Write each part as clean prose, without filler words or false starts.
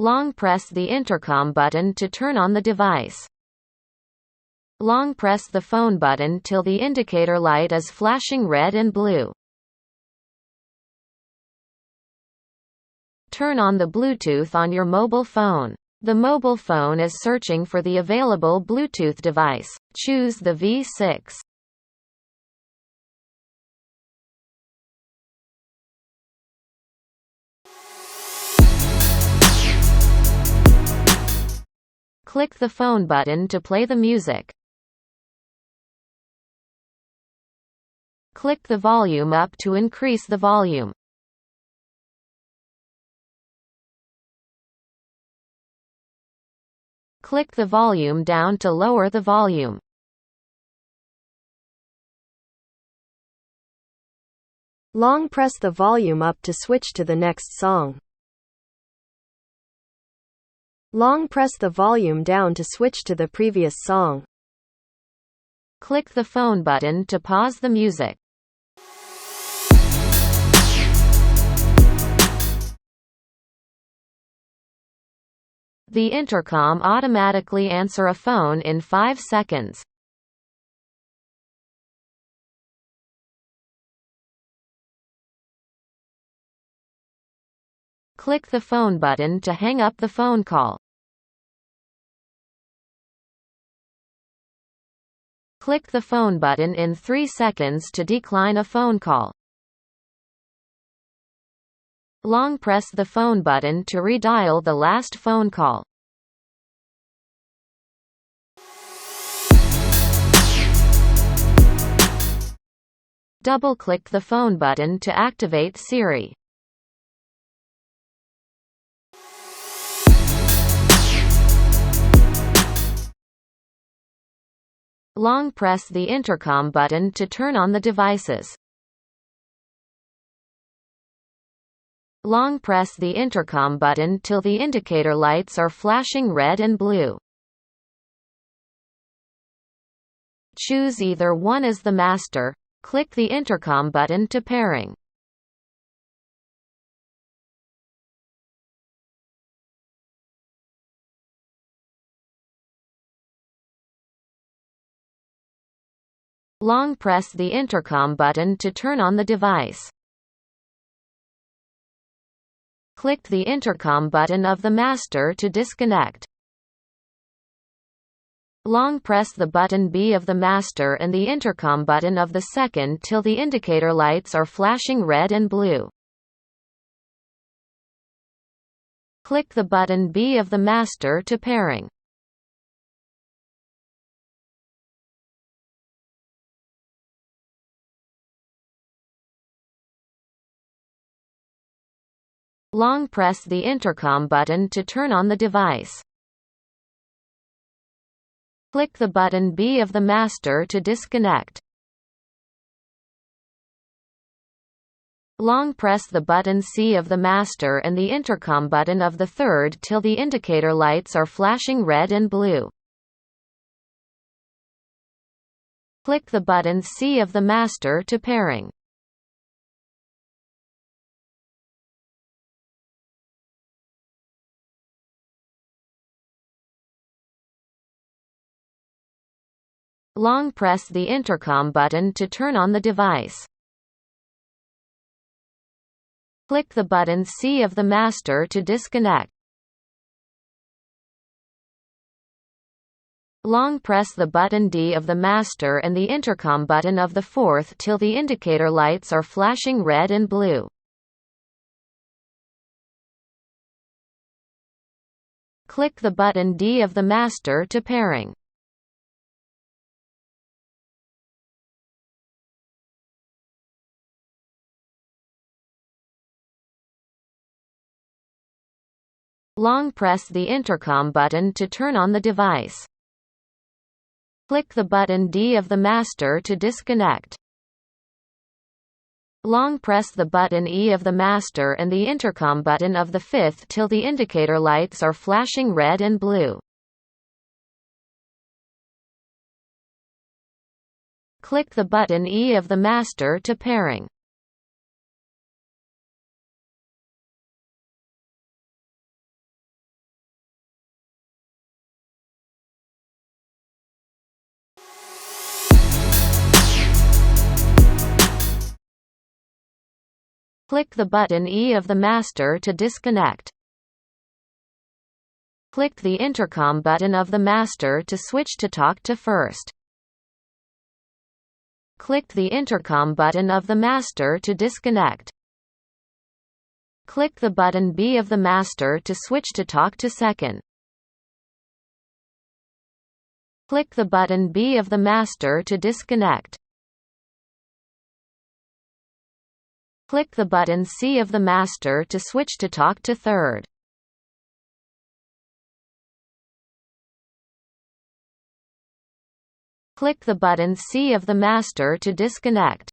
Long press the intercom button to turn on the device. Long press the phone button till the indicator light is flashing red and blue. Turn on the Bluetooth on your mobile phone. The mobile phone is searching for the available Bluetooth device. Choose the V6. Click the phone button to play the music. Click the volume up to increase the volume. Click the volume down to lower the volume. Long press the volume up to switch to the next song. Long press the volume down to switch to the previous song. Click the phone button to pause the music. The intercom automatically answer a phone in 5 seconds. Click the phone button to hang up the phone call. Click the phone button in 3 seconds to decline a phone call. Long press the phone button to redial the last phone call. Double-click the phone button to activate Siri. Long press the intercom button to turn on the devices. Long press the intercom button till the indicator lights are flashing red and blue. Choose either one as the master. Click the intercom button to pairing. Long press the intercom button to turn on the device. Click the intercom button of the master to disconnect. Long press the button B of the master and the intercom button of the second till the indicator lights are flashing red and blue. Click the button B of the master to pairing. Long press the intercom button to turn on the device. Click the button B of the master to disconnect. Long press the button C of the master and the intercom button of the third till the indicator lights are flashing red and blue. Click the button C of the master to pairing. Long press the intercom button to turn on the device. Click the button C of the master to disconnect. Long press the button D of the master and the intercom button of the fourth till the indicator lights are flashing red and blue. Click the button D of the master to pairing. Long press the intercom button to turn on the device. Click the button D of the master to disconnect. Long press the button E of the master and the intercom button of the fifth till the indicator lights are flashing red and blue. Click the button E of the master to pairing. Click the button E of the master to disconnect. Click the intercom button of the master to switch to talk to first. Click the intercom button of the master to disconnect. Click the button B of the master to switch to talk to second. Click the button B of the master to disconnect. Click the button C of the master to switch to talk to third. Click the button C of the master to disconnect.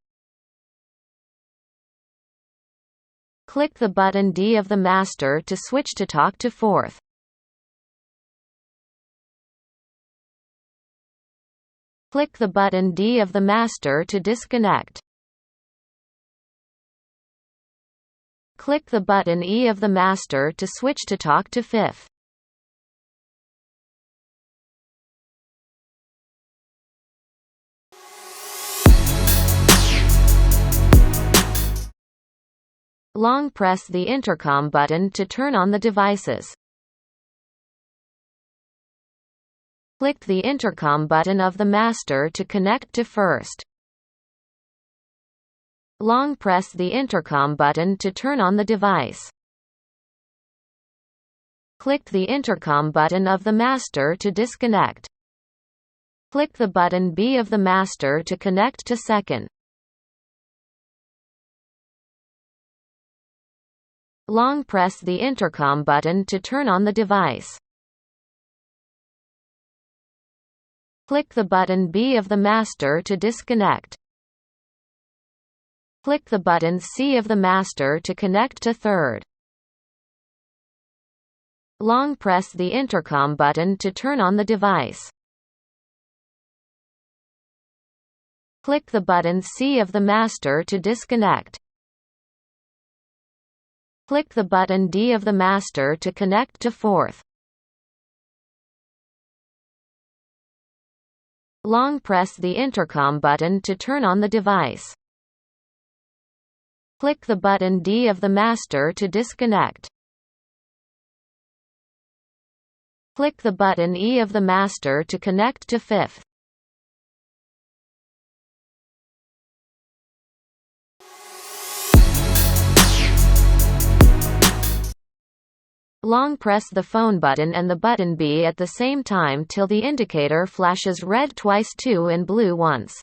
Click the button D of the master to switch to talk to fourth. Click the button D of the master to disconnect. Click the button E of the master to switch to talk to fifth. Long press the intercom button to turn on the devices. Click the intercom button of the master to connect to first. Long press the intercom button to turn on the device. Click the intercom button of the master to disconnect. Click the button B of the master to connect to second. Long press the intercom button to turn on the device. Click the button B of the master to disconnect. Click the button C of the master to connect to third. Long press the intercom button to turn on the device. Click the button C of the master to disconnect. Click the button D of the master to connect to fourth. Long press the intercom button to turn on the device. Click the button D of the master to disconnect. Click the button E of the master to connect to fifth. Long press the phone button and the button B at the same time till the indicator flashes red twice, 2 in blue once.